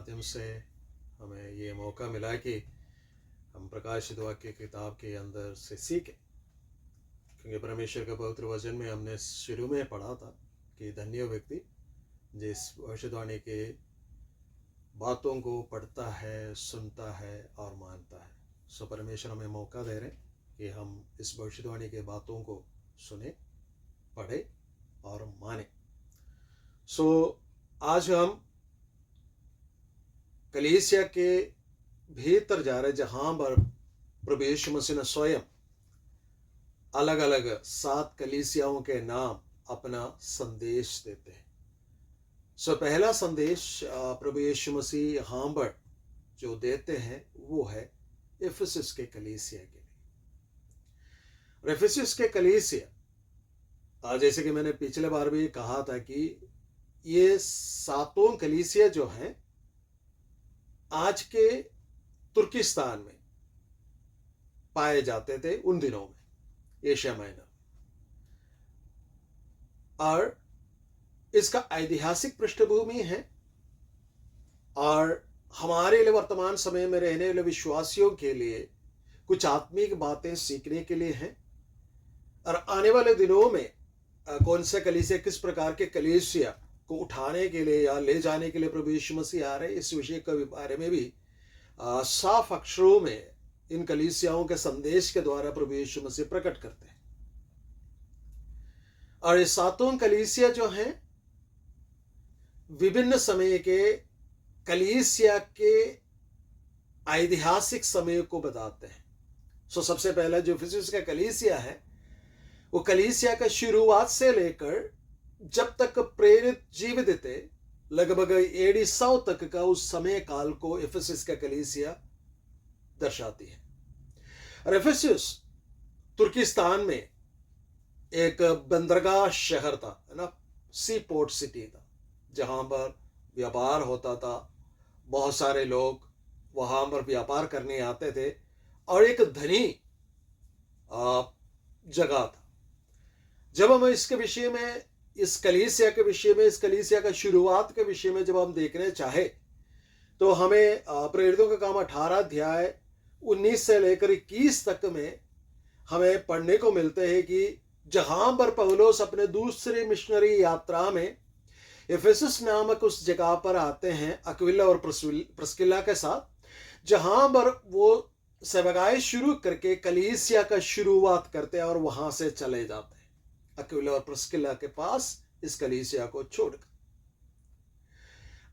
माध्यम से हमें ये मौका मिला कि हम प्रकाशित वाक्य किताब के अंदर से सीखें, क्योंकि परमेश्वर के पवित्र वचन में हमने शुरू में पढ़ा था कि धन्य व्यक्ति जिस भविष्यवाणी के बातों को पढ़ता है, सुनता है और मानता है। सो परमेश्वर हमें मौका दे रहे कि हम इस भविष्यवाणी के बातों को सुने, पढ़े और माने। सो आज हम कलीसिया के भीतर जा रहे, जहां पर प्रभु यीशु मसीह ने स्वयं अलग अलग 7 कलीसियाओं के नाम अपना संदेश देते हैं। सो पहला संदेश प्रभु यीशु मसीह यहाँ पर जो देते हैं वो है इफिसस के कलीसिया के लिए। इफिसस के कलीसिया, जैसे कि मैंने पिछले बार भी कहा था कि ये 7 कलीसिया जो हैं आज के तुर्किस्तान में पाए जाते थे उन दिनों में, एशिया माइनर। और इसका ऐतिहासिक पृष्ठभूमि है और हमारे लिए वर्तमान समय में रहने वाले विश्वासियों के लिए कुछ आत्मिक बातें सीखने के लिए हैं। और आने वाले दिनों में कौन से कलीसिया, किस प्रकार के कलीसिया को उठाने के लिए या ले जाने के लिए प्रभु यीशु मसीह आ रहे हैं, इस विषय के बारे में भी साफ अक्षरों में इन कलीसियाओं के संदेश के द्वारा प्रभु यीशु मसीह प्रकट करते हैं। और ये 7 कलीसिया जो हैं विभिन्न समय के कलीसिया के ऐतिहासिक समय को बताते हैं। सो सबसे पहला जो इफिसस का कलीसिया है वो कलीसिया का शुरुआत से लेकर जब तक प्रेरित जीवित थे, लगभग AD 100 तक का उस समय काल को इफिसस का कलीसिया दर्शाती है। और इफिसस तुर्किस्तान में एक बंदरगाह शहर था, है ना, सी पोर्ट सिटी था, जहां पर व्यापार होता था। बहुत सारे लोग वहां पर व्यापार करने आते थे और एक धनी जगह था। जब हम इसके विषय में, इस कलीसिया के विषय में, इस कलीसिया का शुरुआत के विषय में जब हम देखने चाहे तो हमें प्रेरितों का काम 18 अध्याय 19 से लेकर 21 तक में हमें पढ़ने को मिलते हैं कि जहां पर पौलुस अपने दूसरी मिशनरी यात्रा में इफिसस नामक उस जगह पर आते हैं अक्विला और प्रिस्किला के साथ, जहां पर वो सेवकाई शुरू करके कलीसिया का शुरुआत करते हैं और वहां से चले जाते हैं अक्विला और प्रिस्किला के पास इस कलीसिया को छोड़कर।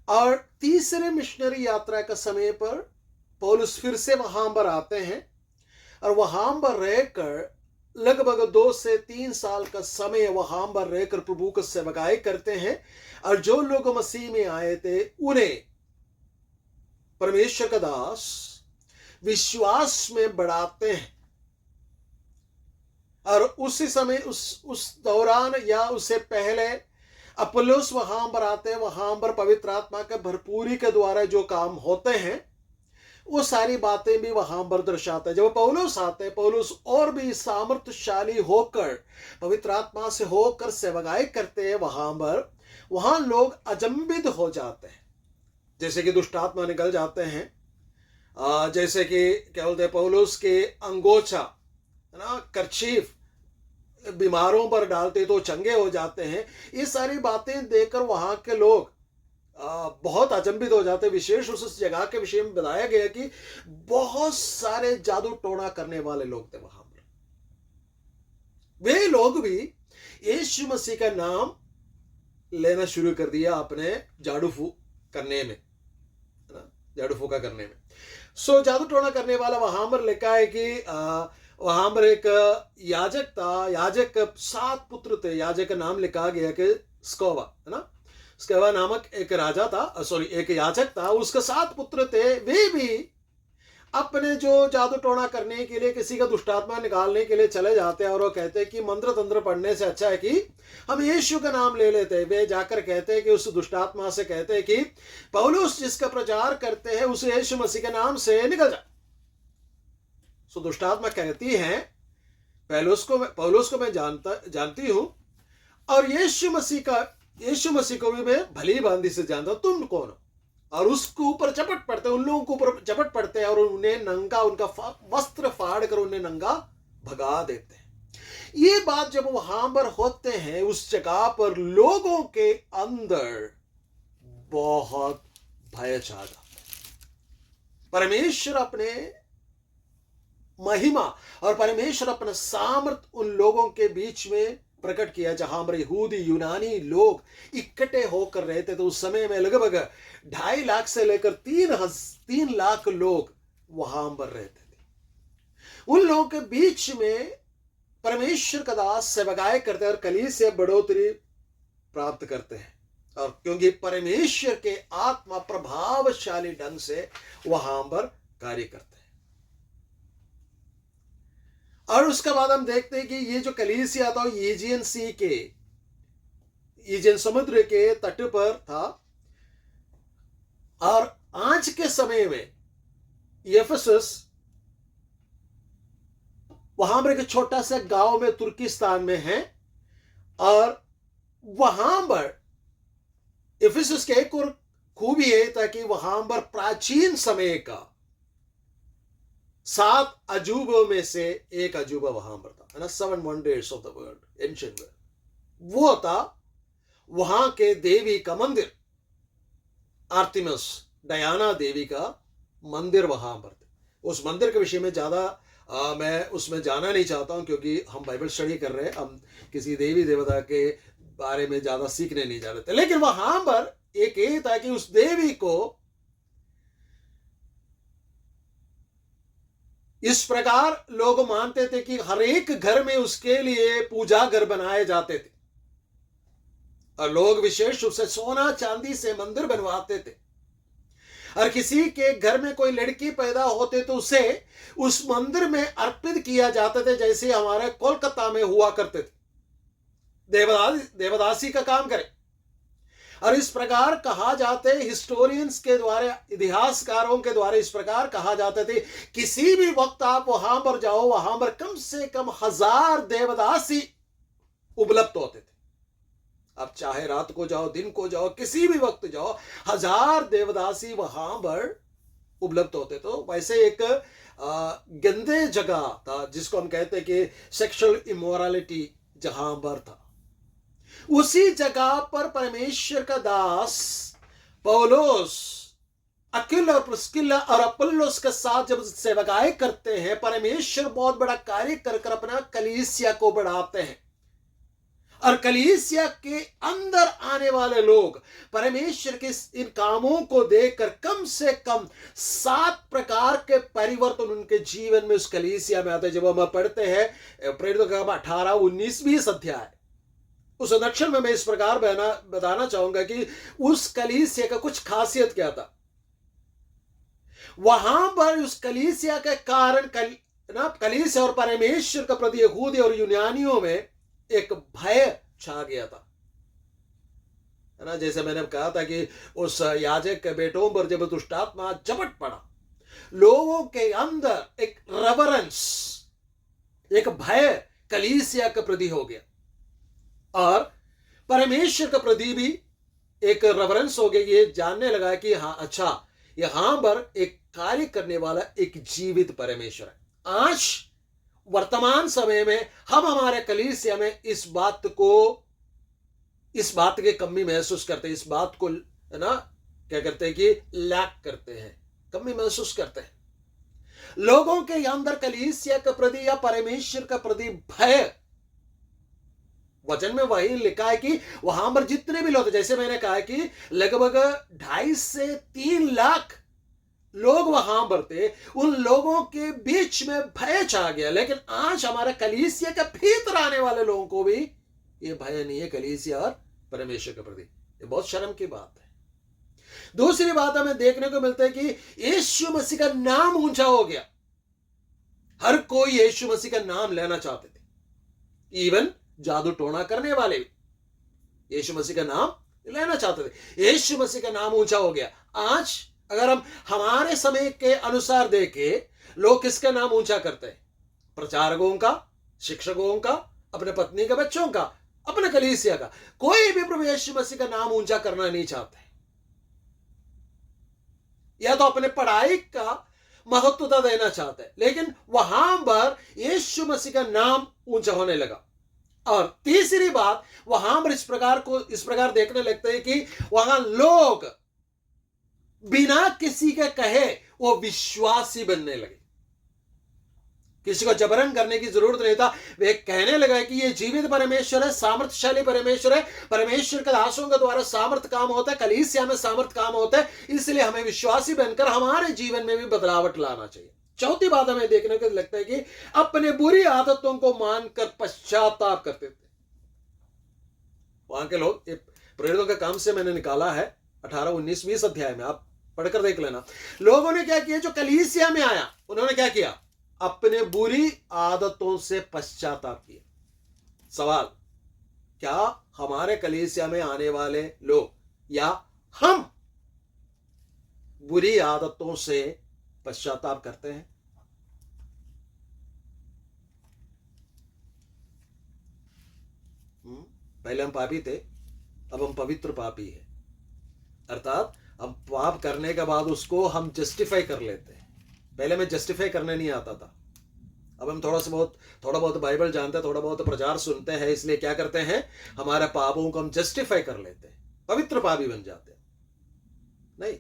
और तीसरे मिशनरी यात्रा का समय पर पौलुस फिर से वहां पर आते हैं और वहां पर रहकर लगभग 2 से 3 साल का समय वहां पर रहकर प्रभु को सेवकाई करते हैं। और जो लोग मसीह में आए थे उन्हें परमेश्वर का दास विश्वास में बढ़ाते हैं। और उसी समय उस दौरान या उससे पहले अपोलोस वहां पर आते हैं, वहां पर पवित्र आत्मा के भरपूरी के द्वारा जो काम होते हैं वो सारी बातें भी वहां पर दर्शाते हैं। जब पौलुस आते हैं, पौलुस और भी सामर्थ्यशाली होकर पवित्र आत्मा से होकर सेवकाई करते हैं वहां पर, वहां लोग अचंभित हो जाते हैं। जैसे कि दुष्ट आत्मा निकल जाते हैं, जैसे कि क्या बोलते हैं, पौलुस के अंगोछा, है ना, कर्चीफ बीमारों पर डालते तो चंगे हो जाते हैं। ये सारी बातें देखकर वहां के लोग बहुत अचंभित हो जाते। विशेष उस जगह के विषय में बताया गया कि बहुत सारे जादू टोना करने वाले लोग थे वहां पर। वे लोग भी यीशु मसीह का नाम लेना शुरू कर दिया अपने झाड़ू फूक करने में, है ना, झाड़ू फूका करने में। सो जादू टोना करने वाला वहां पर लिखा है कि वहां पर एक याजक था, याजक 7 पुत्र थे। याजक का नाम लिखा गया कि स्कोवा, है ना, स्कोवा नामक एक राजा था, एक याजक था, उसके 7 पुत्र थे। वे भी अपने जो जादू टोना करने के लिए, किसी का दुष्टात्मा निकालने के लिए चले जाते हैं और वो कहते हैं कि मंत्र तंत्र पढ़ने से अच्छा है कि हम यीशु का नाम ले लेते हैं। वे जाकर कहते हैं कि उस दुष्टात्मा से कहते हैं कि पौलुस जिसका प्रचार करते हैं उस यीशु मसीह के नाम से निकल जा। सो दुष्टात्मा कहती है पौलुस को मैं जानती हूं और यीशु मसीह को भी मैं भली भांति से जानता हूं, तुम कौन हो? और उसके ऊपर झपट पड़ते, उन लोगों के ऊपर झपट पड़ते हैं और उन्हें नंगा, उनका वस्त्र फाड़ कर उन्हें नंगा भगा देते हैं। ये बात जब वहां पर होते हैं, उस जगह पर लोगों के अंदर बहुत भय छा जाता है। परमेश्वर अपने महिमा और परमेश्वर अपना सामर्थ उन लोगों के बीच में प्रकट किया, जहां पर यहूदी यूनानी लोग इकट्ठे होकर रहते। तो उस समय में लगभग 2.5 लाख से लेकर 3 लाख लोग वहां पर रहते थे। उन लोगों के बीच में परमेश्वर का दास सेवकाई करते हैं और कलीसिया बढ़ोतरी प्राप्त करते हैं, और क्योंकि परमेश्वर के आत्मा प्रभावशाली ढंग से वहां पर कार्य करते हैं। और उसके बाद हम देखते हैं कि ये जो कलीसिया था एजियन सी के, एजियन समुद्र के तट पर था, और आज के समय में एफेसस वहां पर एक छोटा सा गांव में तुर्किस्तान में है, और वहां पर एफेसस के एक और खूबी है ताकि वहां पर प्राचीन समय का 7 अजूबों में से एक अजूबा वहां पर था, है ना, 7 wonders of the world, ancient world. वो था वहां के देवी का मंदिर, आर्तिमिस डायना देवी का मंदिर वहां पर थे। उस मंदिर के विषय में ज्यादा मैं उसमें जाना नहीं चाहता हूं, क्योंकि हम बाइबल स्टडी कर रहे हैं, हम किसी देवी देवता के बारे में ज्यादा सीखने नहीं जा रहे थे। लेकिन वहां पर एक ये था कि उस देवी को इस प्रकार लोग मानते थे कि हर एक घर में उसके लिए पूजा घर बनाए जाते थे, और लोग विशेष रूप से सोना चांदी से मंदिर बनवाते थे। और किसी के घर में कोई लड़की पैदा होते तो उसे उस मंदिर में अर्पित किया जाता था, जैसे हमारे कोलकाता में हुआ करते थे, देवदासी का काम करे। और इस प्रकार कहा जाते, हिस्टोरियंस के द्वारा, इतिहासकारों के द्वारा इस प्रकार कहा जाते थे, किसी भी वक्त आप वहां पर जाओ, वहां पर कम से कम 1000 देवदासी उपलब्ध होते थे। आप चाहे रात को जाओ, दिन को जाओ, किसी भी वक्त जाओ, 1000 देवदासी वहां पर उपलब्ध होते। तो वैसे एक गंदे जगह था, जिसको हम कहते हैं कि सेक्सुअल इमोरालिटी जहां पर था। उसी जगह पर परमेश्वर का दास पौलुस अक्विला और प्रिस्किला और अपुल्लोस के साथ जब सेवकाई करते हैं, परमेश्वर बहुत बड़ा कार्य कर अपना कलीसिया को बढ़ाते हैं। और कलीसिया के अंदर आने वाले लोग परमेश्वर के इन कामों को देखकर कम से कम 7 प्रकार के परिवर्तन उनके जीवन में उस कलीसिया में आते हैं। जब हम पढ़ते हैं प्रेरितों का काम 18, 19, 20 अध्याय, उस अध्ययन में मैं इस प्रकार बताना चाहूंगा कि उस कलीसिया का कुछ खासियत क्या था। वहां पर उस कलीसिया के कारण कलीसिया और परमेश्वर के प्रति यहूदी और यूनानियों में एक भय छा गया था, है ना। जैसे मैंने कहा था कि उस याजक के बेटों पर जब दुष्टात्मा झपट पड़ा, लोगों के अंदर एक रेवरेंस, एक भय कलीसिया के प्रति हो गया, और परमेश्वर के प्रति भी एक रेवरेंस हो गया। ये जानने लगा कि हाँ, अच्छा, यहां पर एक कार्य करने वाला एक जीवित परमेश्वर है। आज वर्तमान समय में हम हमारे कलीसिया में इस बात की कमी महसूस करते हैं, इस बात को, है ना, क्या करते हैं कि लैक करते हैं, कमी महसूस करते हैं। लोगों के अंदर कलीसिया के प्रति या परमेश्वर के प्रति भय, वचन में वही लिखा है कि वहां पर जितने भी लोग, जैसे मैंने कहा कि लगभग 2.5 से 3 लाख लोग वहां पर थे, उन लोगों के बीच में भय छा गया। लेकिन आज हमारे कलीसिया के भीतर आने वाले लोगों को भी ये भय नहीं है कलीसिया और परमेश्वर के प्रति। ये बहुत शर्म की बात है। दूसरी बात हमें देखने को मिलता है कि यीशु मसीह का नाम ऊंचा हो गया। हर कोई यीशु मसीह का नाम लेना चाहते थे, इवन जादू टोना करने वाले भी यीशु मसीह का नाम लेना चाहते थे। यीशु मसीह का नाम ऊंचा हो गया। आज अगर हम हमारे समय के अनुसार देखें, लोग किसका नाम ऊंचा करते हैं? प्रचारकों का, शिक्षकों का, अपने पत्नी के बच्चों का, अपने कलीसिया का। कोई भी प्रभु यीशु मसीह का नाम ऊंचा करना नहीं चाहते। या तो अपने पढ़ाई का महत्वता देना चाहते हैं, लेकिन वहां पर यीशु मसीह का नाम ऊंचा होने लगा। और तीसरी बात, वहां पर इस प्रकार देखने लगते हैं कि वहां लोग बिना किसी के कहे वो विश्वासी बनने लगे। किसी को जबरन करने की जरूरत नहीं था। वे कहने लगा कि ये जीवित परमेश्वर है, सामर्थ्यशाली परमेश्वर है, परमेश्वर के दासों के द्वारा सामर्थ्य काम होता है, कलीसिया में सामर्थ्य काम होता है, इसलिए हमें विश्वासी बनकर हमारे जीवन में भी बदलावट लाना चाहिए। चौथी बात हमें देखने को लगता है कि अपने बुरी आदतों को मानकर पश्चाताप करते थे। वहां के लोग, प्रेरितों के काम से मैंने निकाला है 18, 19, 20 अध्याय में, आप पढ़कर देख लेना। लोगों ने क्या किया, जो कलीसिया में आया उन्होंने क्या किया, अपने बुरी आदतों से पश्चाताप किया। सवाल, क्या हमारे कलीसिया में आने वाले लोग या हम बुरी आदतों से पश्चाताप करते हैं? पहले हम पापी थे, अब हम पवित्र पापी हैं। अर्थात हम पाप करने के बाद उसको हम जस्टिफाई कर लेते हैं। पहले में जस्टिफाई करने नहीं आता था, अब हम थोड़ा बहुत बाइबल जानते हैं, थोड़ा बहुत प्रचार सुनते हैं, इसलिए क्या करते हैं, हमारे पापों को हम जस्टिफाई कर लेते हैं, पवित्र पापी बन जाते हैं। नहीं,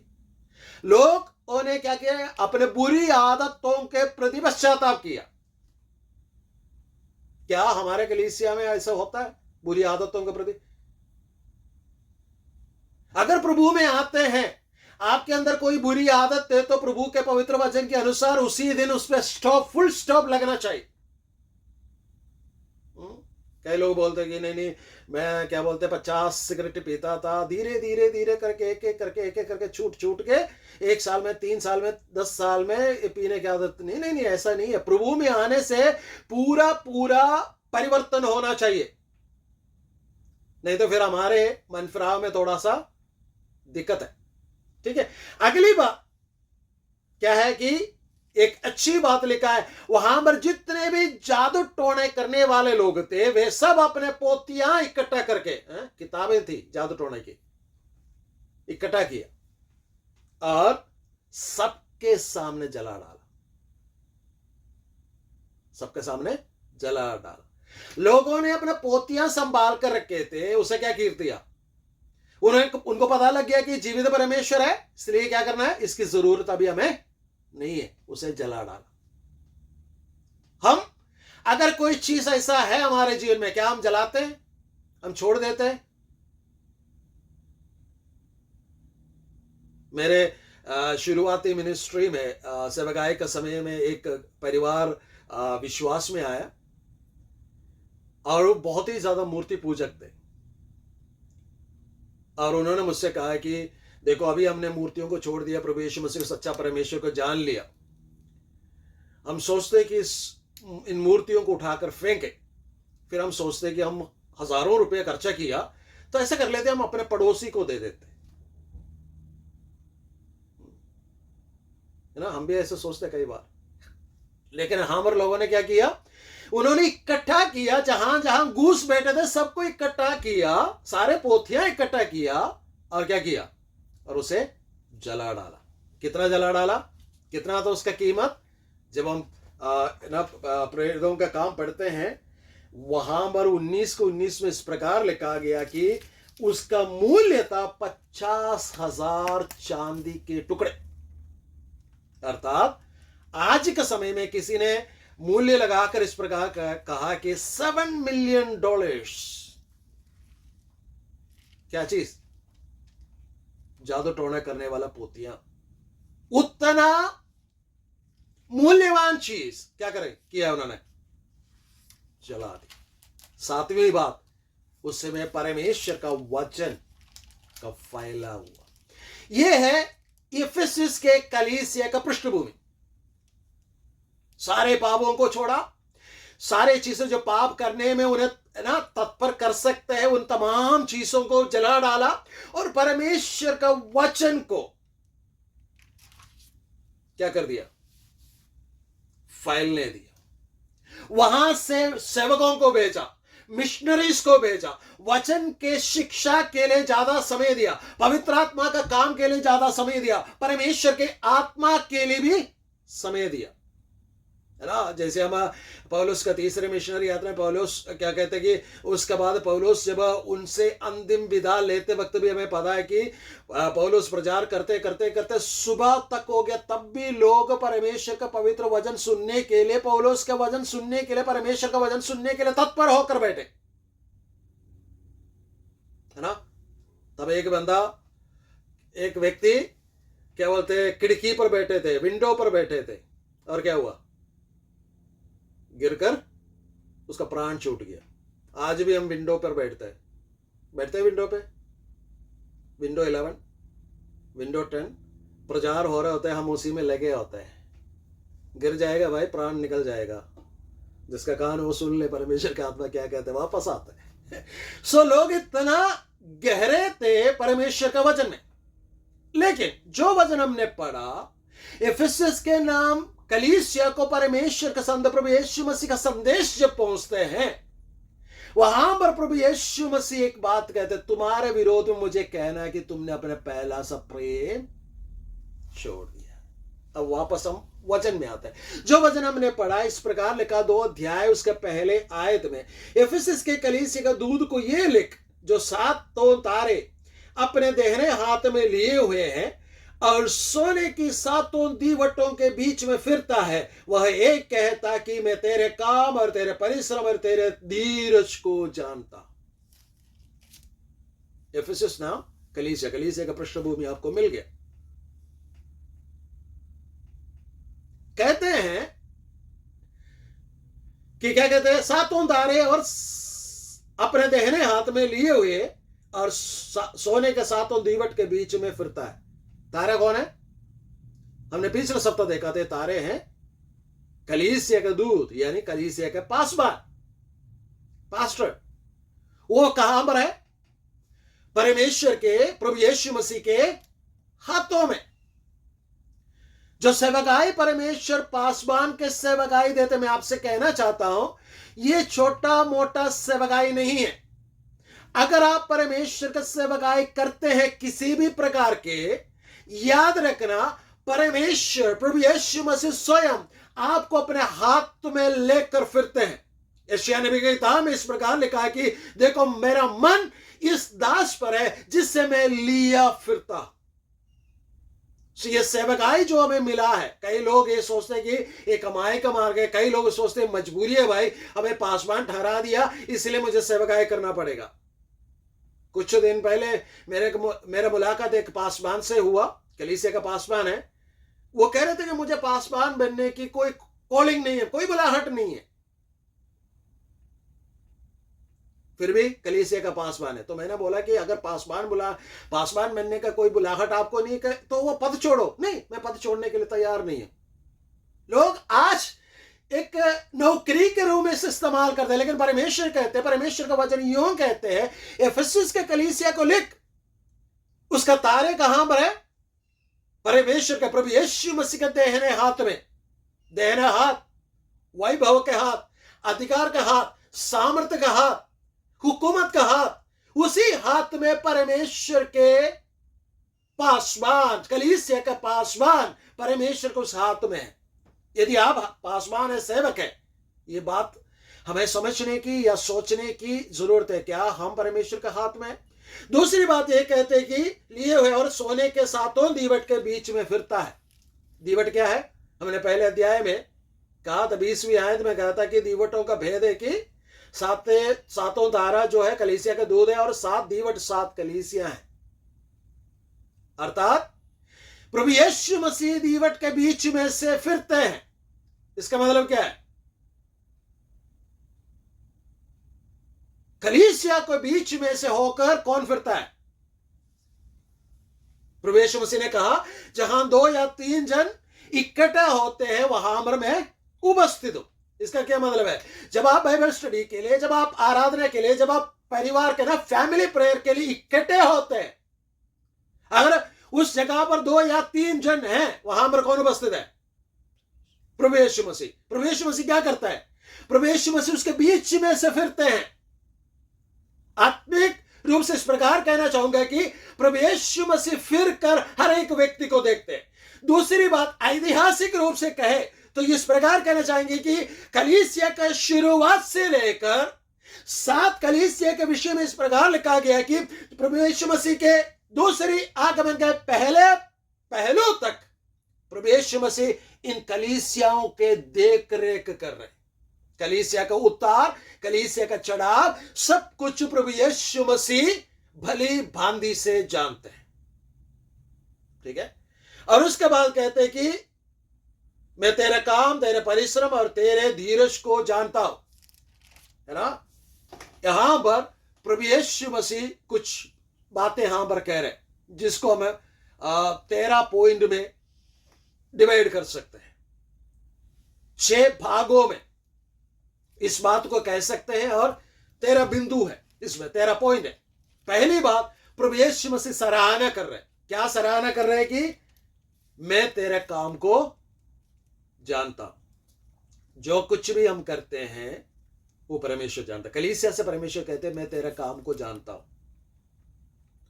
लोगों ने क्या किया, अपने बुरी आदतों के प्रति पश्चाताप किया। क्या हमारे कलीसिया में ऐसा होता है बुरी आदतों के प्रति? अगर प्रभु में आते हैं, आपके अंदर कोई बुरी आदत है, तो प्रभु के पवित्र वचन के अनुसार उसी दिन उस पर फुल स्टॉप लगना चाहिए। कई लोग बोलते हैं कि नहीं, मैं क्या बोलते 50 सिगरेट पीता था, धीरे धीरे करके एक एक करके छूट के 1 साल में, 3 साल में, 10 साल में पीने की आदत। नहीं, ऐसा नहीं है। प्रभु में आने से पूरा परिवर्तन होना चाहिए, नहीं तो फिर हमारे मन फिराव में थोड़ा सा दिक्कत है। ठीक है, अगली बात क्या है कि एक अच्छी बात लिखा है, वहां पर जितने भी जादू टोने करने वाले लोग थे, वे सब अपने पोतियां इकट्ठा करके, किताबें थी जादू टोने की, इकट्ठा किया और सबके सामने जला डाला। सबके सामने जला डाला। लोगों ने अपने पोतियां संभाल कर रखे थे, उसे क्या कीर दिया, उनको पता लग गया कि जीवित परमेश्वर है, इसलिए क्या करना है, इसकी जरूरत अभी हमें नहीं है, उसे जला डाला। हम अगर कोई चीज ऐसा है हमारे जीवन में, क्या हम जलाते हैं, हम छोड़ देते हैं? मेरे शुरुआती मिनिस्ट्री में सेवकाई का समय में एक परिवार विश्वास में आया और वो बहुत ही ज्यादा मूर्ति पूजक थे, और उन्होंने मुझसे कहा कि देखो, अभी हमने मूर्तियों को छोड़ दिया, प्रभु यीशु मसीह को सच्चा परमेश्वर को जान लिया, हम सोचते कि इन मूर्तियों को उठाकर फेंके, फिर हम सोचते कि हम हजारों रुपए खर्चा किया, तो ऐसा कर लेते हम अपने पड़ोसी को दे देते, है ना। हम भी ऐसे सोचते कई बार, लेकिन हमारे लोगों ने क्या किया, उन्होंने इकट्ठा किया, जहां जहां घूस बैठे थे सबको इकट्ठा किया, सारे पोथियां इकट्ठा किया और क्या किया, और उसे जला डाला। कितना जला डाला, कितना था उसका कीमत? जब हम प्रेरितों का काम पढ़ते हैं, वहां पर 19 में इस प्रकार लिखा गया कि उसका मूल्य था 50,000 चांदी के टुकड़े। अर्थात आज के समय में किसी ने मूल्य लगाकर इस प्रकार कहा कि $7 मिलियन। क्या चीज? जादू टोना करने वाला पोतियां। उतना मूल्यवान चीज क्या करे किया उन्होंने, जला दी। 7वीं बात, उस समय परमेश्वर का वचन का फैला हुआ। यह है इफिसस के कलीसिया का पृष्ठभूमि। सारे पापों को छोड़ा, सारे चीजें जो पाप करने में उन्हें तत्पर कर सकते हैं, उन तमाम चीजों को जला डाला और परमेश्वर का वचन को क्या कर दिया, फैलने दिया। वहां से सेवकों को भेजा, मिशनरीज को भेजा, वचन के शिक्षा के लिए ज्यादा समय दिया, पवित्र आत्मा का काम के लिए ज्यादा समय दिया, परमेश्वर के आत्मा के लिए भी समय दिया, है ना। जैसे हम पौलुस का तीसरे मिशनरी यात्रा में पौलुस क्या कहते हैं कि उसके बाद पौलुस जब उनसे अंतिम विदा लेते वक्त भी हमें पता है कि पौलुस प्रचार करते करते करते सुबह तक हो गया, तब भी लोग परमेश्वर का पवित्र वचन सुनने के लिए, पौलुस का वचन सुनने के लिए, परमेश्वर का वचन सुनने के लिए तत्पर होकर बैठे, है ना। तब एक व्यक्ति क्या बोलते खिड़की पर बैठे थे, विंडो पर बैठे थे, और क्या हुआ, गिरकर उसका प्राण छूट गया। आज भी हम विंडो पर बैठते हैं विंडो पे, विंडो 11, विंडो 10 प्रचार हो रहे होते हैं, हम उसी में लगे होते हैं। गिर जाएगा भाई, प्राण निकल जाएगा, जिसका कान वो सुन ले परमेश्वर का आत्मा क्या कहते हैं, वापस आते हैं। सो लोग इतना गहरे थे परमेश्वर का वचन में, लेकिन जो वचन हमने पढ़ा, इफिसस के नाम कलीसिया को परमेश्वर का संत प्रभु यीशु मसीह का संदेश जब पहुंचते हैं, वहां पर प्रभु यीशु मसीह एक बात कहते, तुम्हारे विरोध में मुझे कहना है कि तुमने अपने पहला सा प्रेम छोड़ दिया। अब वापस हम वचन में आते हैं। जो वचन हमने पढ़ा इस प्रकार लिखा, 2 अध्याय उसके पहले आयत में, इफिसस के कलीसिया का दूत को यह लिख, जो 7 तारे अपने दाहिने हाथ में लिए हुए हैं और सोने की 7 दीवटों के बीच में फिरता है, वह एक कहता कि मैं तेरे काम और तेरे परिश्रम और तेरे धीरज को जानता। इफिसस नाम कलीसिया का पृष्ठभूमि आपको मिल गया। कहते हैं कि क्या कहते हैं, 7 तारे और अपने दाहिने हाथ में लिए हुए और सोने के 7 दीवट के बीच में फिरता है। तारे कौन है? हमने पिछले सप्ताह देखा थे, तारे हैं कलीसिया के दूत, यानी कलीसिया के पास्टर। वो कहां पर है? परमेश्वर के प्रभु यीशु मसीह के हाथों में। जो सेवकाई परमेश्वर पासवान के सेवकाई देते, मैं आपसे कहना चाहता हूं, ये छोटा मोटा सेवकाई नहीं है। अगर आप परमेश्वर का सेवकाई करते हैं किसी भी प्रकार के, याद रखना परमेश्वर प्रभु यीशु मसीह स्वयं आपको अपने हाथ में लेकर फिरते हैं। यशायाह नबी की किताब में इस प्रकार लिखा है कि देखो मेरा मन इस दास पर है जिससे मैं लिया फिरता। ये सेवकाई जो हमें मिला है, कई लोग ये सोचते हैं कि ये कमाई का मार्ग है, कई लोग सोचते हैं मजबूरी है, भाई हमें पासवान ठहरा दिया इसलिए मुझे सेवकाई करना पड़ेगा। कुछ दिन पहले मेरा मुलाकात एक पासवान से हुआ, कलीसिया का पासवान है। वो कह रहे थे कि मुझे पासवान बनने की कोई कॉलिंग नहीं है, कोई बुलाहट नहीं है, फिर भी कलीसिया का पासवान है। तो मैंने बोला कि अगर पासवान बनने का कोई बुलाहट आपको नहीं है तो वो पद छोड़ो। नहीं, मैं पद छोड़ने के लिए तैयार नहीं हूं। लोग आज एक नौकरी के रूप में इसे इस्तेमाल करते हैं, लेकिन परमेश्वर कहते हैं, परमेश्वर का वचन यूं कहते हैं, इफिसस के कलीसिया को लिख, उसका तारे कहां पर है? परमेश्वर का प्रभु यीशु मसीह के दाहिने हाथ में। दाहिना हाथ, वैभव के हाथ, अधिकार का हाथ, सामर्थ्य का हाथ, हुकूमत का हाथ, उसी हाथ में परमेश्वर के पासवान, कलीसिया का पासवान परमेश्वर को उस हाथ में है। यदि आप पासवान है, सेवक है, ये बात हमें समझने की या सोचने की जरूरत है, क्या हम परमेश्वर के हाथ में है? दूसरी बात यह कहते हैं कि लिए हुए और सोने के 7 दीवट के बीच में फिरता है। दीवट क्या है? हमने पहले अध्याय में कहा था, 20वीं आयत में कहा था कि दीवटों का भेद है कि 7 तारा जो है कलीसिया का दूध है और 7 दीवट 7 कलीसिया है। अर्थात प्रभु यीशु मसीह दीवट के बीच में से फिरते हैं। इसका मतलब क्या है? कलीसिया को बीच में से होकर कौन फिरता है? प्रभु यीशु मसीह ने कहा, जहां 2 या 3 जन इकट्ठा होते हैं वहां पर मैं उपस्थित हूं। इसका क्या मतलब है? जब आप बाइबल स्टडी के लिए, जब आप आराधना के लिए, जब आप परिवार के ना फैमिली प्रेयर के लिए इकट्ठे होते हैं, अगर उस जगह पर 2 या 3 जन हैं, वहां पर कौन उपस्थित है? प्रभु यीशु मसीह। प्रभु यीशु मसीह क्या करता है? प्रभु यीशु मसीह उसके बीच में से फिरते हैं। आत्मिक रूप से इस प्रकार कहना चाहूंगा कि प्रभु यीशु मसीह फिर कर हर एक व्यक्ति को देखते हैं। दूसरी बात, ऐतिहासिक रूप से कहे तो इस प्रकार कहना चाहेंगे कि कलीसिया का शुरुआत से लेकर 7 कलीसिया के विषय में इस प्रकार लिखा गया कि प्रभु यीशु मसीह के दूसरी आगमन के पहले पहलू तक प्रभु यीशु मसीह इन कलीसियाओं के देख रेख कर रहे हैं। कलीसिया का उतार, कलीसिया का चढ़ाव, सब कुछ प्रभु यीशु मसीह भली भांति से जानते हैं। ठीक है। और उसके बाद कहते हैं कि मैं तेरा काम, तेरे परिश्रम और तेरे धीरज को जानता हूं, है ना। यहां पर प्रभु यीशु मसीह कुछ बातें यहां पर कह रहे हैं जिसको हम 13 पॉइंट में डिवाइड कर सकते हैं। 6 भागों में इस बात को कह सकते हैं और 13 बिंदु है, इसमें 13 पॉइंट है। पहली बात, प्रभु यीशु मसीह सराहना कर रहे हैं। क्या सराहना कर रहे हैं? कि मैं तेरे काम को जानता हूं। जो कुछ भी हम करते हैं वो परमेश्वर जानता। कलीसिया से परमेश्वर कहते हैं मैं तेरे काम को जानता हूं।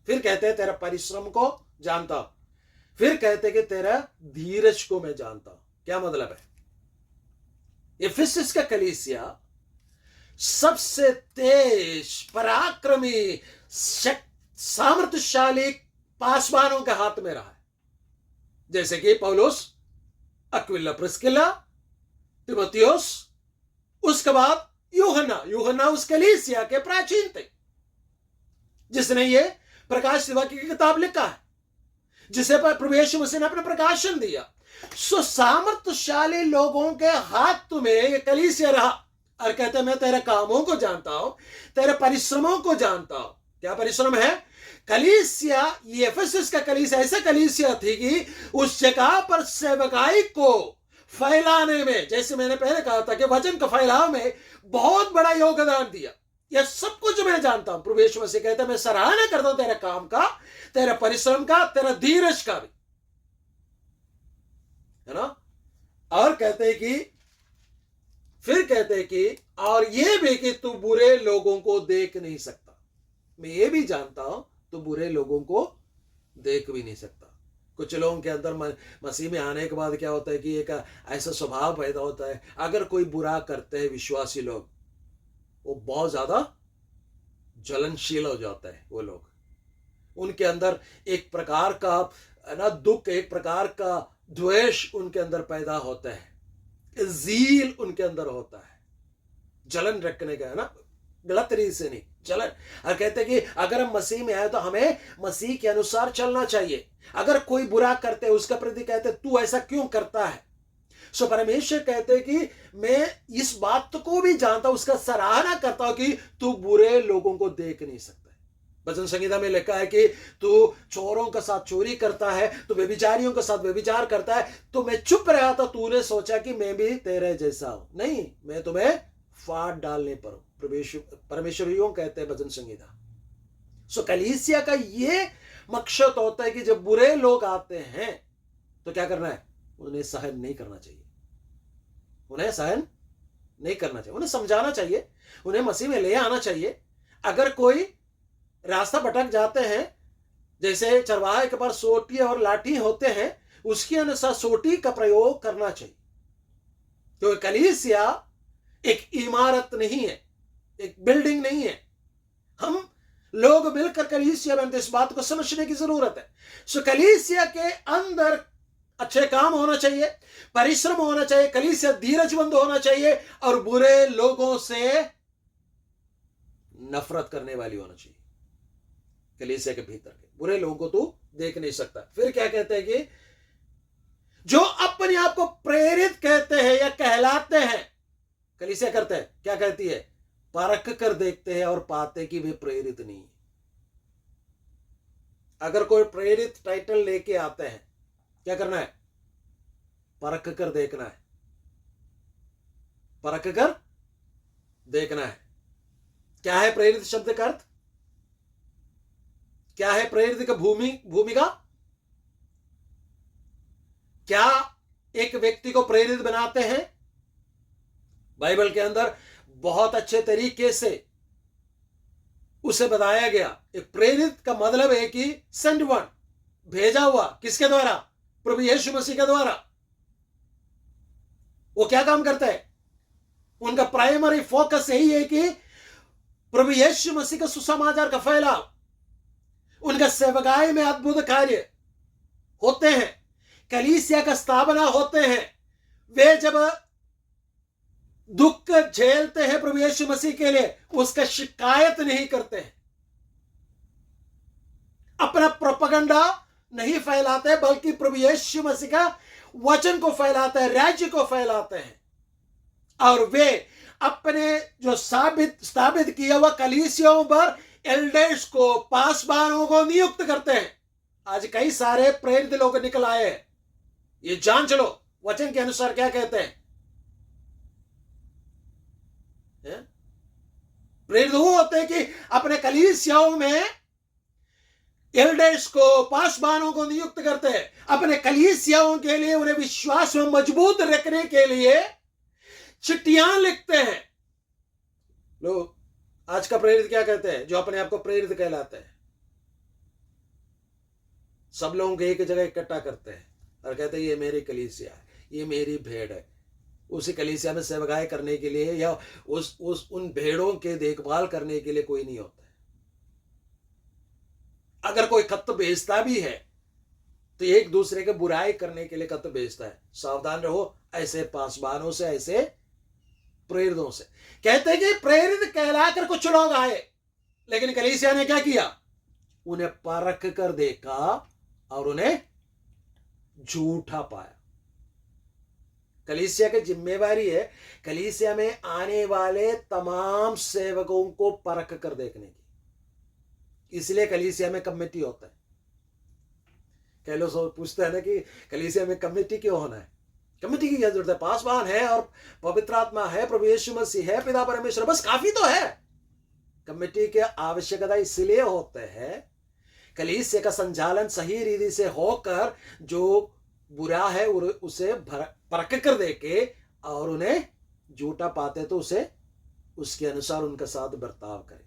फिर कहते हैं तेरा परिश्रम को जानता हूं। फिर कहते हैं कि तेरा धीरज को मैं जानता हूं। क्या मतलब है? इफिसस का कलीसिया सबसे तेज, पराक्रमी, सामर्थ्यशाली पासवानों के हाथ में रहा है। जैसे कि पौलुस, अक्विला, प्रिस्किला, तिमोथियुस, उसके बाद यूहन्ना उस कलीसिया के प्राचीन थे जिसने ये प्रकाश सेवा की किताब लिखा है, जिसे पर प्रभु यीशु मसीह ने अपना प्रकाशन दिया। सो सामर्थ्यशाली लोगों के हाथ में ये कलीसिया रहा और कहते मैं तेरे कामों को जानता हूं, तेरे परिश्रमों को जानता हूं। क्या परिश्रम है? कलीसिया, ये एफेसस का कलीसिया ऐसा कलीसिया थी कि उस जगह पर सेवकाई को फैलाने में, जैसे मैंने पहले कहा था कि वचन का फैलाव में बहुत बड़ा योगदान दिया। यह सब कुछ मैं जानता हूं। प्रभु यीशु मसीह कहता है मैं सराहना करता हूं तेरे काम का, तेरे परिश्रम का, तेरा धीरज का भी, है ना। और कहते हैं कि फिर कहते हैं कि और ये भी कि तू बुरे लोगों को देख नहीं सकता। मैं ये भी जानता हूं तू बुरे लोगों को देख भी नहीं सकता। कुछ लोगों के अंदर मसीह में आने के बाद क्या होता है कि एक ऐसा स्वभाव पैदा होता है, अगर कोई बुरा करते हैं विश्वासी लोग, वो बहुत ज्यादा जलनशील हो जाता है। वो लोग, उनके अंदर एक प्रकार का ना दुख, एक प्रकार का द्वेष उनके अंदर पैदा होता है, ज़ील उनके अंदर होता है, जलन रखने का, है ना, गलत तरीके से नहीं, जलन। और कहते हैं कि अगर हम मसीह में आए तो हमें मसीह के अनुसार चलना चाहिए। अगर कोई बुरा करते है उसका प्रति कहते तू ऐसा क्यों करता है। सो परमेश्वर कहते हैं कि मैं इस बात को भी जानता हूं, उसका सराहना करता हूं कि तू बुरे लोगों को देख नहीं सकता। भजन संहिता में लिखा है कि तू चोरों के साथ चोरी करता है, तू व्यभिचारियों के साथ व्यभिचार करता है। तो मैं चुप रहा था, तूने सोचा कि मैं भी तेरे जैसा हूं। नहीं, मैं तुम्हें फाड़ डालने पर हूं। परमेश्वर यूं कहते हैं भजन संहिता। सो कलीसिया का ये मकसद होता है कि जब बुरे लोग आते हैं तो क्या करना है? उन्हें सहन नहीं करना चाहिए, उन्हें सहन नहीं करना चाहिए, उन्हें समझाना चाहिए, उन्हें मसीह में ले आना चाहिए। अगर कोई रास्ता भटक जाते हैं, जैसे चरवाहे के पास सोटी और लाठी होते हैं, उसके अनुसार सोटी का प्रयोग करना चाहिए। क्योंकि कलीसिया एक इमारत नहीं है, एक बिल्डिंग नहीं है। हम लोग मिलकर कलीसिया बनते, इस बात को समझने की जरूरत है। सो कलीसिया के अंदर अच्छे काम होना चाहिए, परिश्रम होना चाहिए, कलीसिया धीरजमंद होना चाहिए और बुरे लोगों से नफरत करने वाली होना चाहिए। कलीसिया के भीतर के बुरे लोगों को तू देख नहीं सकता। फिर क्या कहते हैं कि जो अपने आप को प्रेरित कहते हैं या कहलाते हैं, कलीसिया करते हैं, क्या कहती है? परख कर देखते हैं और पाते कि वे प्रेरित नहीं। अगर कोई प्रेरित टाइटल लेके आते हैं, क्या करना है? परख कर देखना है, परख कर देखना है। क्या है प्रेरित शब्द का अर्थ? क्या है प्रेरित का भूमिका? क्या एक व्यक्ति को प्रेरित बनाते हैं? बाइबल के अंदर बहुत अच्छे तरीके से उसे बताया गया। एक प्रेरित का मतलब है कि सेंड वन, भेजा हुआ। किसके द्वारा? प्रभु यीशु मसीह के द्वारा। वो क्या काम करता है? उनका प्राइमरी फोकस यही है कि प्रभु यीशु मसीह का सुसमाचार का फैलाव, उनका सेवकाई में अद्भुत कार्य होते हैं, कलीसिया का स्थापना होते हैं। वे जब दुख झेलते हैं प्रभु यीशु मसीह के लिए, उसका शिकायत नहीं करते हैं, अपना प्रोपेगेंडा नहीं फैलाते, बल्कि प्रभु यीशु मसीह का वचन को फैलाते हैं, राज्य को फैलाते हैं। और वे अपने जो स्थापित किया हुआ कलीसियाओं पर एल्डर्स को, पासवानों को नियुक्त करते हैं। आज कई सारे प्रेरित लोग निकल आए हैं, ये जांच लो वचन के अनुसार क्या कहते हैं। प्रेरित वो होते हैं कि अपने कलीसियाओं में एल्डर्स को, पासवानों को नियुक्त करते हैं, अपने कलीसियाओं के लिए, उन्हें विश्वास में मजबूत रखने के लिए चिट्ठियां लिखते हैं। लोग आज का प्रेरित क्या कहते हैं? जो अपने आप को प्रेरित कहलाते हैं, सब लोगों को एक जगह इकट्ठा करते हैं और कहते हैं ये मेरी कलीसिया है, ये मेरी भेड़ है। उसी कलीसिया में सेवकाई करने के लिए या उन भेड़ों के देखभाल करने के लिए कोई नहीं होता है। अगर कोई खत भेजता भी है तो एक दूसरे के बुराई करने के लिए खत भेजता है। सावधान रहो ऐसे पासवानों से, ऐसे प्रेरितों से। कहते हैं कि प्रेरित कहलाकर कुछ लोग आए, लेकिन कलीसिया ने क्या किया? उन्हें परख कर देखा और उन्हें झूठा पाया। कलीसिया की जिम्मेवारी है कलीसिया में आने वाले तमाम सेवकों को परख कर देखने की। इसलिए कलीसिया में कमेटी होता है। कई लोग पूछते हैं ना कि कलीसिया में कमेटी क्यों होना है? कमेटी की क्या जरूरत है? पासवान है और पवित्र आत्मा है, प्रभु यीशु मसीह है, पिता परमेश्वर, बस काफी तो है। कमेटी की आवश्यकता इसलिए होते हैं कलीसिया का संचालन सही रीति से होकर जो बुरा है उसे परख कर देके और उन्हें झूठा पाते तो उसे उसके अनुसार उनके साथ बर्ताव करें।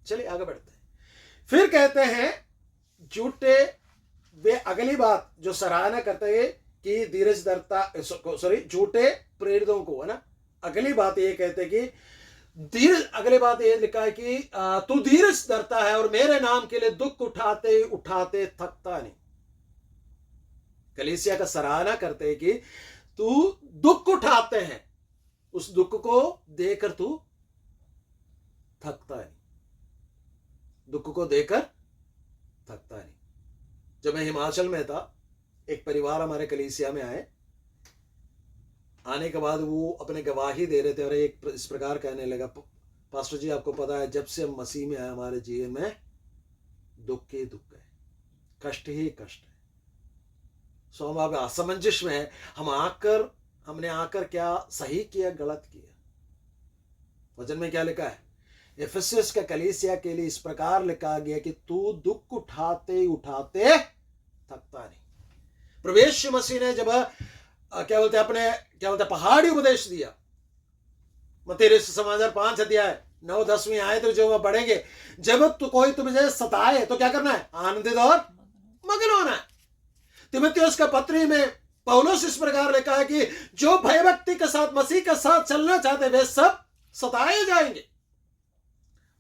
चलिए आगे बढ़ते हैं। फिर कहते हैं झूठे, वे अगली बात जो सराहना करते हैं कि धीरज धरता, झूठे प्रेरितों को, है ना। अगली बात ये कहते हैं कि धीरज, अगली बात ये लिखा है कि तू धीरज धरता है और मेरे नाम के लिए दुख उठाते उठाते थकता नहीं। कलीसिया का सराहना करते हैं कि तू दुख उठाते हैं, उस दुख को देकर तू थकता नहीं, दुख को देकर थकता नहीं। जब मैं हिमाचल में था, एक परिवार हमारे कलीसिया में आए। आने के बाद वो अपने गवाही दे रहे थे और एक इस प्रकार कहने लगा, पास्टर जी आपको पता है जब से हम मसीह में आए हमारे जीवन में दुख ही दुख है, कष्ट ही कष्ट है। सो हम अब असमंजस में है, हमने आकर क्या सही किया गलत किया। वचन में क्या लिखा है? एफेसस के कलीसिया के लिए इस प्रकार लिखा गया कि तू दुख उठाते उठाते थकता नहीं। प्रभु यीशु मसीह ने जब पहाड़ी उपदेश दिया, मत्ती समाचार 5 अध्याय 9-10 आए तो जो बढ़ेंगे, जब तो कोई तुझे सताए तो क्या करना है? आनंदित और मगन होना है। तीमुथियुस का पत्री में पौलुस इस प्रकार लिखा है कि जो भयभक्ति के साथ मसीह के साथ चलना चाहते वे सब सताए जाएंगे।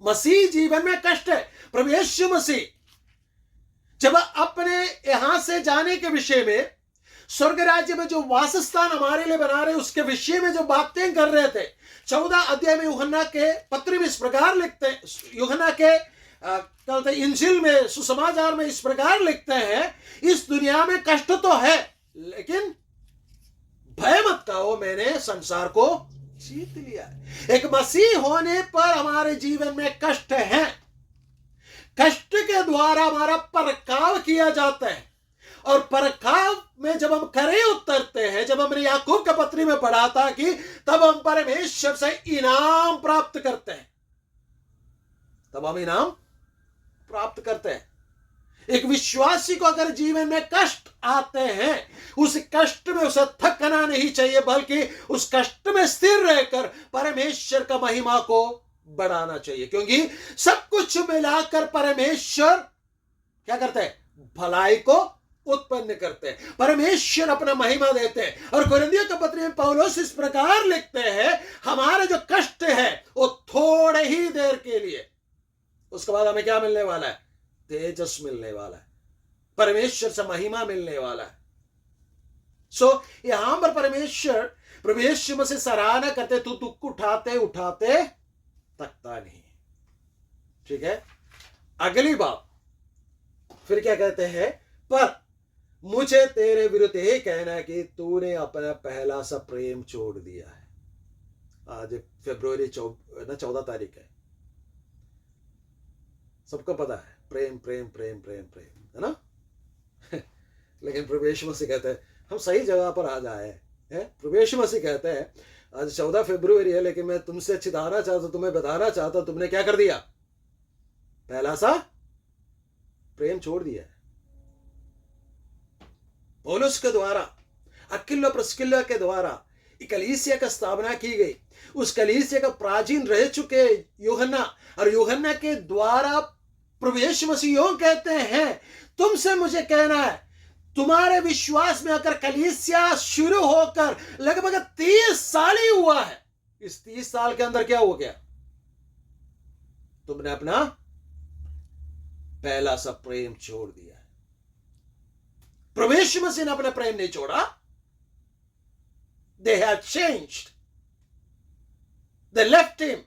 मसीह जीवन में कष्ट है। प्रभु यीशु मसीह जब अपने यहां से जाने के विषय में, स्वर्ग राज्य में जो वासस्थान हमारे लिए बना रहे उसके विषय में जो बातें कर रहे थे, 14 अध्याय में यूहन्ना के पत्र में इस प्रकार लिखते हैं, यूहन्ना के इंजिल में, सुसमाचार में इस प्रकार लिखते हैं, इस दुनिया में कष्ट तो है लेकिन भय मत खाओ, मैंने संसार को जीत लिया है। एक मसीह होने पर हमारे जीवन में कष्ट है। कष्ट के द्वारा हमारा परखाव किया जाता है और परखाव में जब हम खरे उतरते हैं, जब हमने याकूब का पत्री में पढ़ा था कि तब हम परमेश्वर से इनाम प्राप्त करते हैं, तब हम इनाम प्राप्त करते हैं। एक विश्वासी को अगर जीवन में कष्ट आते हैं, उस कष्ट में उसे थकना नहीं चाहिए, बल्कि उस कष्ट में स्थिर रहकर परमेश्वर का महिमा को बढ़ाना चाहिए, क्योंकि सब कुछ मिलाकर परमेश्वर क्या करते हैं? भलाई को उत्पन्न करते हैं, परमेश्वर अपना महिमा देते हैं। और कुरिन्थियों के पत्र में पौलुस इस प्रकार लिखते हैं, हमारे जो कष्ट है वो थोड़े ही देर के लिए, उसके बाद हमें क्या मिलने वाला है? तेजस मिलने वाला है, परमेश्वर से महिमा मिलने वाला है। यहां पर परमेश्वर से सराहना करते, तू दुख उठाते उठाते थकता नहीं। ठीक है, अगली बात फिर क्या कहते हैं? पर मुझे तेरे विरुद्ध यही कहना है कि तूने अपना पहला सा प्रेम छोड़ दिया है। आज फरवरी 14 तारीख है, सबको पता है प्रेम प्रेम प्रेम प्रेम प्रेम, है ना? लेकिन प्रभु यीशु मसीह कहते हैं हम सही जगह पर आ जाए हैं। प्रभु यीशु मसीह कहते हैं आज 14 फरवरी है, लेकिन मैं तुमसे चिताना चाहता हूं, तुम्हें बताना चाहता हूं, तुमने क्या कर दिया? पहला सा प्रेम छोड़ दिया है। पौलुस के द्वारा, अक्विला प्रिस्किल्ला के द्वारा एक कलीसिया का स्थापना की गई। उस कलीसिया का प्राचीन रह चुके यूहन्ना, और यूहन्ना के द्वारा प्रभु यीशु मसीह यूं कहते हैं, तुमसे मुझे कहना है, तुम्हारे विश्वास में आकर कलीसिया शुरू होकर लगभग 30 साल ही हुआ है। इस 30 साल के अंदर क्या हो गया? तुमने अपना पहला सा प्रेम छोड़ दिया है। प्रभु यीशु मसीह ने अपना प्रेम नहीं छोड़ा। They have changed. They left him.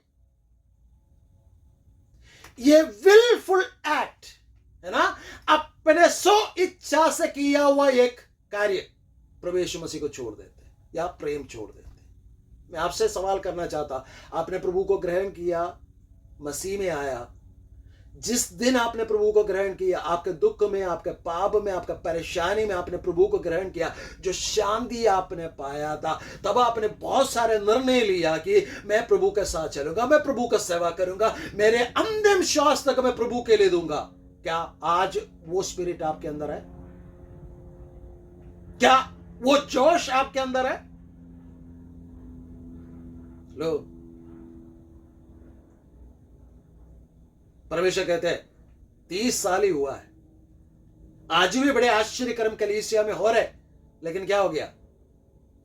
ये willful act है ना, अपने सो इच्छा से किया हुआ एक कार्य प्रभु यीशु मसीह को छोड़ देते हैं या प्रेम छोड़ देते हैं। मैं आपसे सवाल करना चाहता, आपने प्रभु को ग्रहण किया, मसीह में आया, जिस दिन आपने प्रभु को ग्रहण किया, आपके दुख में, आपके पाप में, आपके परेशानी में आपने प्रभु को ग्रहण किया, जो शांति आपने पाया था, तब आपने बहुत सारे निर्णय लिया कि मैं प्रभु के साथ चलूंगा, मैं प्रभु का सेवा करूंगा, मेरे अंतिम श्वास तक मैं प्रभु के लिए दूंगा। क्या आज वो स्पिरिट आपके अंदर है? क्या वो जोश आपके अंदर है? लो, परमेश्वर कहते हैं 30 साल ही हुआ है, आज भी बड़े आश्चर्य कर्म कलीसिया में हो रहे, लेकिन क्या हो गया?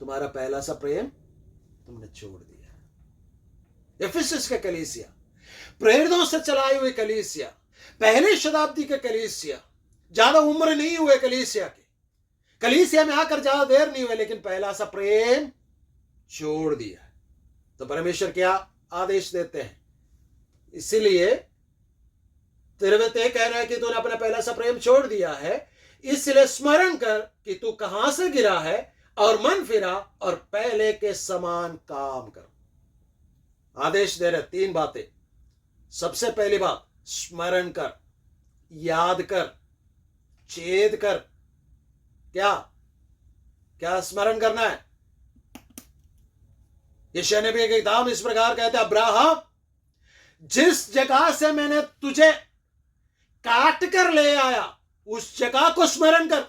तुम्हारा पहला सा प्रेम तुमने छोड़ दिया। इफिसस का कलीसिया, प्रेरितों से चलाई हुई कलीसिया, पहली शताब्दी के कलीसिया, ज्यादा उम्र नहीं हुए कलीसिया के, कलीसिया में आकर ज्यादा देर नहीं हुए, लेकिन पहला सा प्रेम छोड़ दिया। तो परमेश्वर क्या आदेश देते हैं? इसीलिए तेरे में तय कहना है कि तूने अपना पहला सा प्रेम छोड़ दिया है, इसलिए स्मरण कर कि तू कहां से गिरा है और मन फिरा और पहले के समान काम कर। आदेश दे रहे 3 बातें। सबसे पहली बात, स्मरण कर, याद कर, चेत कर। क्या क्या स्मरण करना है? यशायाह नबी की किताब इस प्रकार कहते हैं, अब्राहम जिस जगह से मैंने तुझे काट कर ले आया उस जगह को स्मरण कर।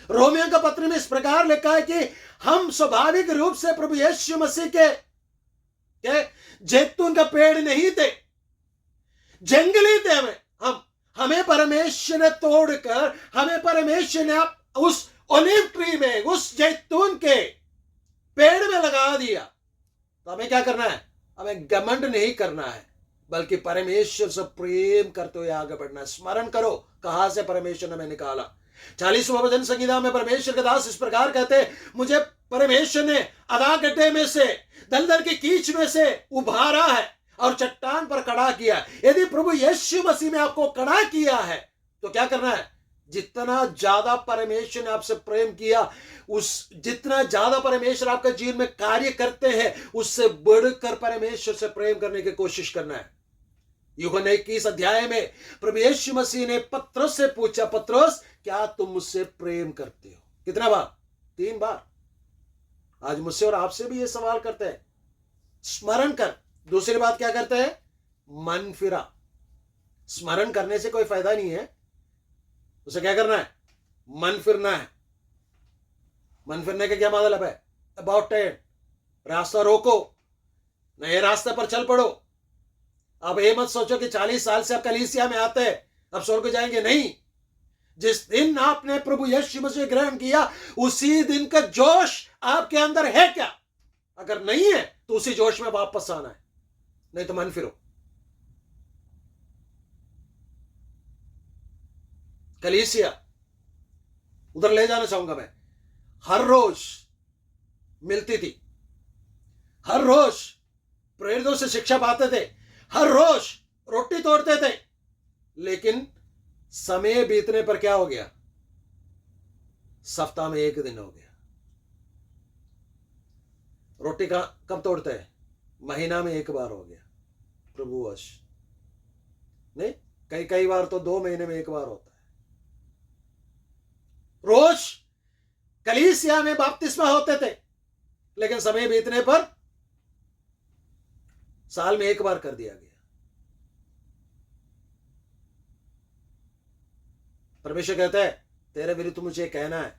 रोमियो का पत्र में इस प्रकार लिखा है कि हम स्वाभाविक रूप से प्रभु यीशु मसीह के जैतून का पेड़ नहीं थे, जंगली थे। हमें परमेश्वर ने तोड़कर, हमें परमेश्वर ने उस ओलिव ट्री में, उस जैतून के पेड़ में लगा दिया। तो हमें क्या करना है? हमें घमंड नहीं करना है, बल्कि परमेश्वर से प्रेम करते हुए आगे बढ़ना है। स्मरण करो कहां से परमेश्वर ने हमें निकाला। 40वां भजन संगीता में परमेश्वर के दास इस प्रकार कहते हैं, मुझे परमेश्वर ने अदा गड्ढे में से, दलदल की कीच में से उभारा है और चट्टान पर खड़ा किया। यदि प्रभु यीशु मसीह में आपको खड़ा किया है तो क्या करना है? जितना ज्यादा परमेश्वर ने आपसे प्रेम किया, जितना ज्यादा परमेश्वर आपके जीवन में कार्य करते हैं, उससे बढ़कर परमेश्वर से प्रेम करने की कोशिश करना है। यूहन्ना 21 अध्याय में प्रभु यीशु मसीह ने पत्रोस से पूछा, पत्रोस क्या तुम मुझसे प्रेम करते हो? कितना बार? 3 बार। आज मुझसे और आपसे भी ये सवाल करते हैं, स्मरण कर। दूसरी बात क्या करते हैं? मन फिरा। स्मरण करने से कोई फायदा नहीं है, उसे क्या करना है? मन फिरना है। मन फिरने का क्या मतलब है? अबाउट टर्न, रास्ता रोको, नए रास्ते पर चल पड़ो। अब ये मत सोचो कि 40 साल से आप कलीसिया में आते हैं अब स्वर्ग जाएंगे, नहीं। जिस दिन आपने प्रभु यीशु मसीह ग्रहण किया उसी दिन का जोश आपके अंदर है क्या? अगर नहीं है तो उसी जोश में वापस आना है, नहीं तो मन फिरो। कलीसिया उधर ले जाना चाहूंगा मैं। हर रोज मिलती थी, हर रोज प्रेरितों से शिक्षा पाते थे, हर रोज रोटी तोड़ते थे, लेकिन समय बीतने पर क्या हो गया? सप्ताह में एक दिन हो गया। रोटी का कब तोड़ते हैं? महीना में एक बार हो गया। प्रभु वश नहीं, कई कई बार तो 2 महीने में एक बार होता है। रोज कलीसिया में बपतिस्मा होते थे, लेकिन समय बीतने पर साल में एक बार कर दिया गया। परमेश्वर कहता है तेरे विरुद्ध मुझे कहना है,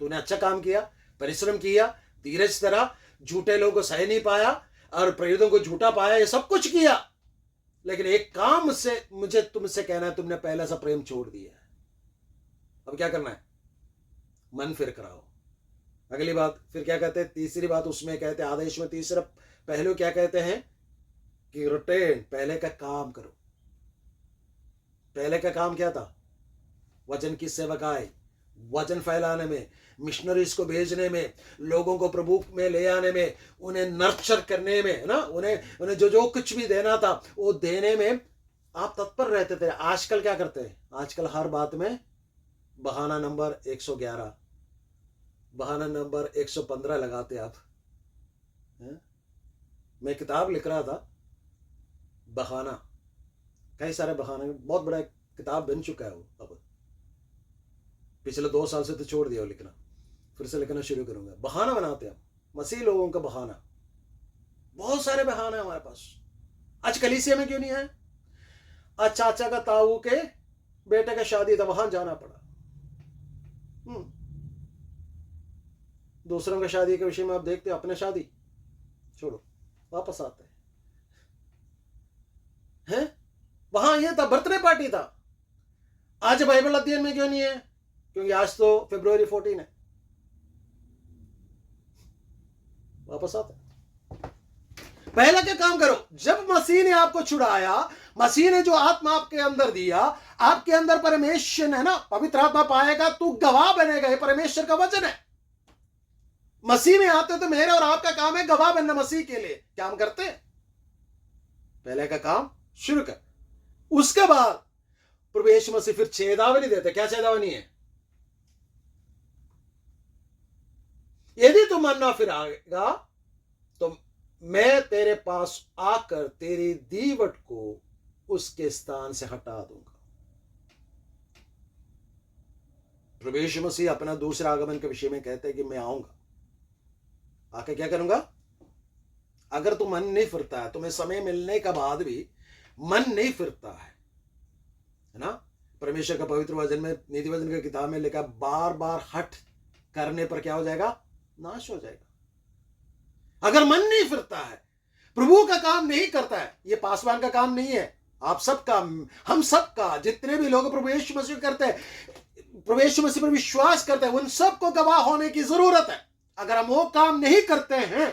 तूने अच्छा काम किया, परिश्रम किया, धीरज धरा, झूठे लोगों को सह नहीं पाया और प्रेरितों को झूठा पाया, ये सब कुछ किया, लेकिन एक काम से मुझे तुमसे कहना है, तुमने पहला सा प्रेम छोड़ दिया है। अब क्या करना है? मन फिर कराओ। अगली बात फिर क्या कहते हैं? तीसरी बात उसमें कहते हैं, आदेश में तीसरा पहलू क्या कहते हैं कि रिटेन, पहले का काम करो। पहले का काम क्या था? वचन की सेवकाई, वचन फैलाने में, मिशनरीज को भेजने में, लोगों को प्रभु में ले आने में, उन्हें नर्चर करने में, ना, उन्हें जो कुछ भी देना था वो देने में आप तत्पर रहते थे। आजकल क्या करते हैं? आजकल हर बात में बहाना नंबर 111, बहाना नंबर 115 लगाते आप। मैं किताब लिख रहा था, बहाना, कई सारे बहाने, बहुत बड़ा किताब बन चुका है वो। अब पिछले 2 साल से तो छोड़ दिया लिखना, फिर से लिखना शुरू करूंगा। बहाना बनाते हैं मसीह लोगों का, बहाना, बहुत सारे बहाने हमारे पास। आज कलीसिया में क्यों नहीं है? आज चाचा का ताऊ के बेटे का शादी था, वहां जाना पड़ा। दूसरों का शादी के विषय में आप देखते हो, अपने शादी छोड़ो, वापस आते हैं। वहां यह था, बर्थडे पार्टी था। आज बाइबल अध्ययन में क्यों नहीं है? क्योंकि आज तो फरवरी 14 है। वापस आते हैं। पहला क्या काम करो? जब मसीह ने आपको छुड़ाया, मसीह ने जो आत्मा आपके अंदर दिया, आपके अंदर परमेश्वर है ना, पवित्र आत्मा पाएगा, तू गवाह बनेगा। ये परमेश्वर का वचन है। मसीह में आते तो मेरा और आपका काम है गवाह बनना मसीह के लिए। क्या हम करते हैं? पहले का काम शुरू कर। उसके बाद प्रभु यीशु मसीह फिर चेतावनी देते। क्या चेतावनी है? यदि तू मन ना फिर आएगा तो मैं तेरे पास आकर तेरी दीवट को उसके स्थान से हटा दूंगा। प्रभु यीशु मसीह अपना दूसरा आगमन के विषय में कहते हैं कि मैं आऊंगा, आके क्या करूंगा? अगर तू मन नहीं फिरता है, तुम्हें समय मिलने का बाद भी मन नहीं फिरता है ना, परमेश्वर का पवित्र वचन में, नीति वचन की किताब में लिखा, बार बार हट करने पर क्या हो जाएगा? नाश हो जाएगा। अगर मन नहीं फिरता है, प्रभु का काम नहीं करता है, ये पासवान का काम नहीं है, आप सबका, हम सबका, जितने भी लोग प्रभु यीशु मसीह करते हैं, प्रभु यीशु मसीह पर विश्वास करते हैं, उन सबको गवाह होने की जरूरत है। अगर हम वो काम नहीं करते हैं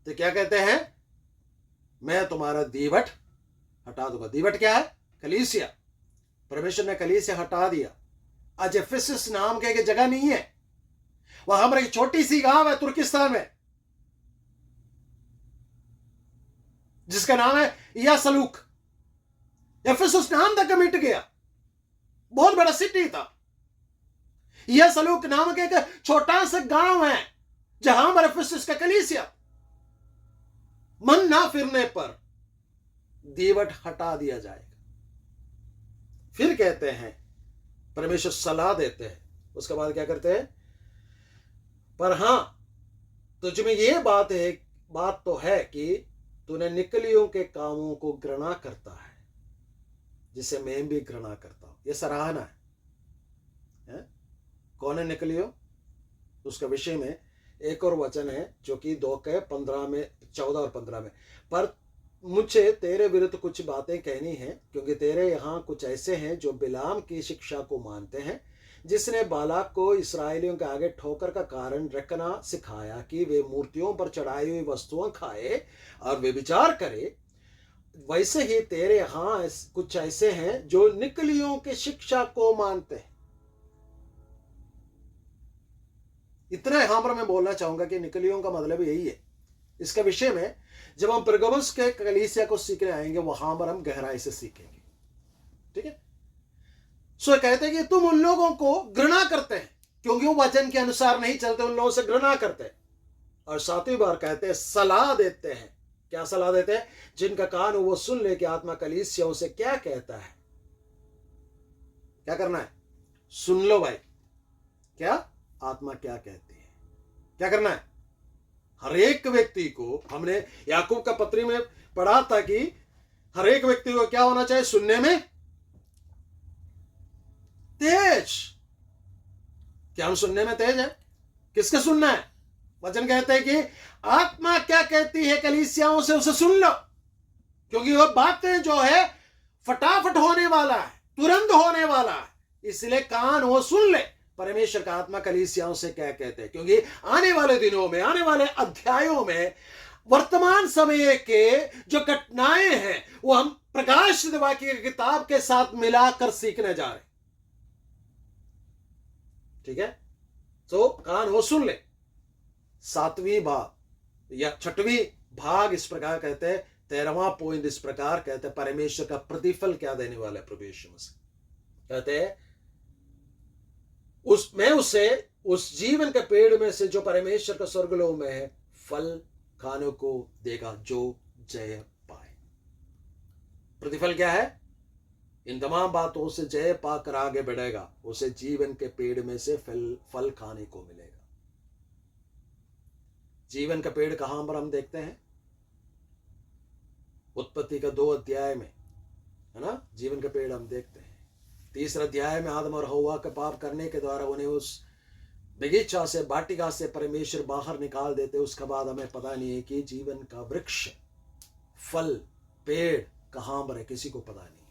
तो क्या कहते हैं? मैं तुम्हारा दीवट हटा दूंगा। दीवट क्या है? कलीसिया। परमेश्वर ने कलीसिया हटा दिया। आज एफेसस नाम के जगह नहीं है, वहां हमारी एक छोटी सी गांव है तुर्किस्तान में, जिसका नाम है यासलूक। एफेसस नाम तक मिट गया, बहुत बड़ा सिटी था। यासलूक नाम के एक छोटा सा गांव है जहां पर एफेसस का कलीसिया। मन ना फिरने पर दीवट हटा दिया जाएगा। फिर कहते हैं, परमेश्वर सलाह देते हैं, उसके बाद क्या करते हैं? पर हां, तुझ में यह बात तो है कि तूने निकलियों के कामों को घृणा करता है, जिसे मैं भी घृणा करता हूं। यह सराहना है? कौन है निकलियो? उसका विषय में एक और वचन है जो कि 2 के 15 में, 14 और 15 में, पर मुझे तेरे विरुद्ध कुछ बातें कहनी है, क्योंकि तेरे यहाँ कुछ ऐसे हैं जो बिलाम की शिक्षा को मानते हैं, जिसने बालाक को इसराइलियों के आगे ठोकर का कारण रखना सिखाया कि वे मूर्तियों पर चढ़ाई हुई वस्तुएं खाए और वे विचार करे। वैसे ही तेरे यहाँ कुछ ऐसे हैं जो निकलियों की शिक्षा को मानते हैं। इतना यहां पर मैं बोलना चाहूंगा कि निकलियों का मतलब यही है। इसका विषय में जब हम परगमुस के कलीसिया को सीखने आएंगे वहां पर हम गहराई से सीखेंगे, ठीक है। सो कहते हैं कि तुम उन लोगों को घृणा करते हैं क्योंकि वो वचन के अनुसार नहीं चलते, उन लोगों से घृणा करते हैं। और सातवीं बार कहते हैं, सलाह देते हैं। क्या सलाह देते हैं? जिनका कान हो वो सुन ले कि आत्मा कलीसियाओं से क्या कहता है। क्या करना है? सुन लो भाई, क्या आत्मा क्या कहती है, क्या करना है। हर एक व्यक्ति को, हमने याकूब का पत्री में पढ़ा था कि हर एक व्यक्ति को क्या होना चाहिए? सुनने में तेज। क्या हम सुनने में तेज है? किसके सुनना है? वचन कहते हैं कि आत्मा क्या कहती है कलीसियाओं से, उसे सुन लो, क्योंकि वह बातें जो है फटाफट होने वाला है, तुरंत होने वाला है। इसलिए कान वो सुन ले परमेश्वर का आत्मा कलीसियाओं से क्या कहते हैं, क्योंकि आने वाले दिनों में, आने वाले अध्यायों में वर्तमान समय के जो घटनाएं हैं वो हम प्रकाश वाक्य की किताब के साथ मिलाकर सीखने जा रहे हैं, ठीक है। तो कान हो सुन ले। सातवीं भाग या छठवीं भाग इस प्रकार कहते हैं, 13वां पॉइंट इस प्रकार कहते हैं, परमेश्वर का प्रतिफल क्या देने वाला है प्रभु यीशु मसीह। कहते हैं मैं उसे उस जीवन के पेड़ में से जो परमेश्वर का स्वर्गलोक में है फल खाने को देगा जो जय पाए। प्रतिफल क्या है? इन तमाम बातों से जय पाकर आगे बढ़ेगा, उसे जीवन के पेड़ में से फल खाने को मिलेगा। जीवन का पेड़ कहां पर हम देखते हैं? उत्पत्ति का 2 अध्याय में, है ना, जीवन का पेड़ हम देखते हैं। 3 अध्याय में आदम और हव्वा के पाप करने के द्वारा उन्हें उस बगीचा से, बाटिका से परमेश्वर बाहर निकाल देते। उसके बाद हमें पता नहीं है कि जीवन का वृक्ष, फल, पेड़ कहां पर है, किसी को पता नहीं है।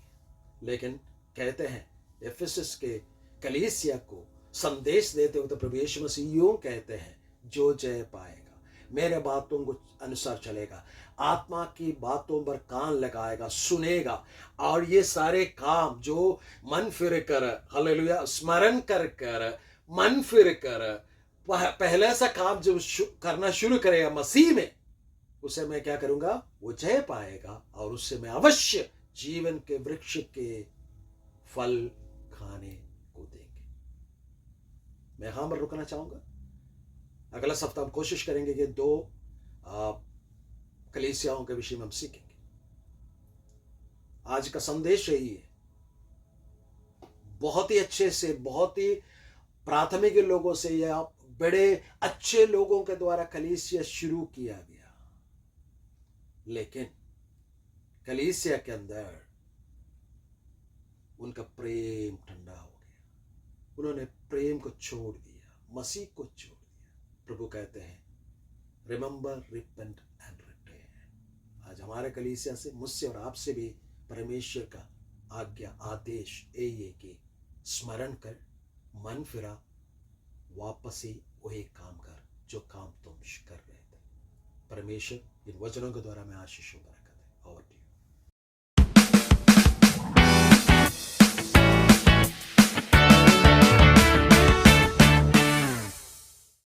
लेकिन कहते हैं एफेसस के कलीसिया को संदेश देते हो तो प्रभु यीशु मसीह यूं कहते हैं, जो जय पाएगा, मेरे बातों को अनुसार चलेगा, आत्मा की बातों पर कान लगाएगा, सुनेगा, और ये सारे काम जो मन फिर कर, हालेलुया, स्मरण कर कर, मन फिर कर पहले सा काम जो करना शुरू करेगा मसीह में, उसे मैं क्या करूंगा? वो जय पाएगा और उससे मैं अवश्य जीवन के वृक्ष के फल खाने को देंगे। मैं यहां पर रुकना चाहूंगा। अगला सप्ताह हम कोशिश करेंगे कि 2 कलीसियाओं के विषय में हम सीखेंगे। आज का संदेश यही है। बहुत ही अच्छे से, बहुत ही प्राथमिक लोगों से या बड़े अच्छे लोगों के द्वारा कलीसिया शुरू किया गया, लेकिन कलीसिया के अंदर उनका प्रेम ठंडा हो गया। उन्होंने प्रेम को छोड़ दिया, मसीह को छोड़ दिया। प्रभु कहते हैं रिमेंबर, रिपेंट एंड रिटर्न। आज हमारे कलीसिया से, मुझसे और आपसे भी परमेश्वर का आज्ञा, आदेश यही है कि स्मरण कर, मन फिरा, वापस ही वही काम कर जो काम तुम कर रहे थे। परमेश्वर इन वचनों के द्वारा मैं आशीष बरकत है और